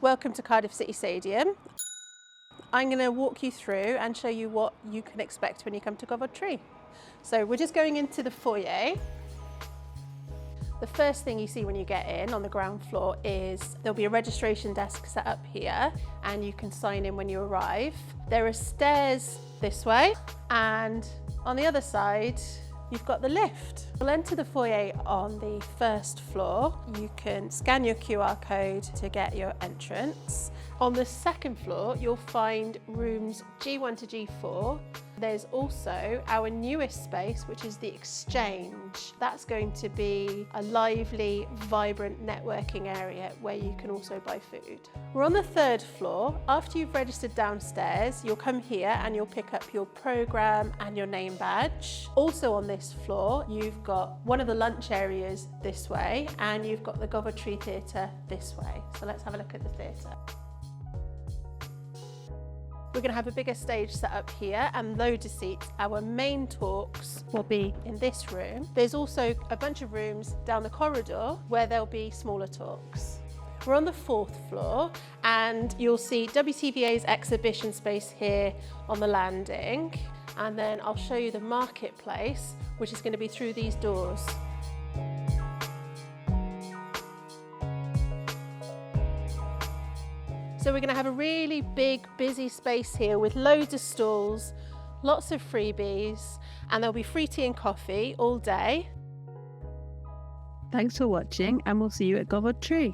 Welcome to Cardiff City Stadium. I'm going to walk you through and show you what you can expect when you come to Gofod. So we're just going into the foyer. The first thing you see when you get in on the ground floor is there'll be a registration desk set up here and you can sign in when you arrive. There are stairs this way and on the other side you've got the lift. You'll enter the foyer on the first floor. You can scan your QR code to get your entrance. On the second floor, you'll find rooms G1 to G4. There's also our newest space, which is the Exchange. That's going to be a lively, vibrant networking area where you can also buy food. We're on the third floor. After you've registered downstairs, you'll come here and you'll pick up your programme and your name badge. Also on this floor, you've got one of the lunch areas this way and you've got the Gofod Theatre this way. So let's have a look at the theatre. We're going to have a bigger stage set up here and loads of seats. Our main talks will be in this room. There's also a bunch of rooms down the corridor where there'll be smaller talks. We're on the fourth floor and you'll see WTVA's exhibition space here on the landing. And then I'll show you the marketplace, which is going to be through these doors. So we're going to have a really big, busy space here with loads of stalls, lots of freebies, and there'll be free tea and coffee all day. Thanks for watching, and we'll see you at Gofod.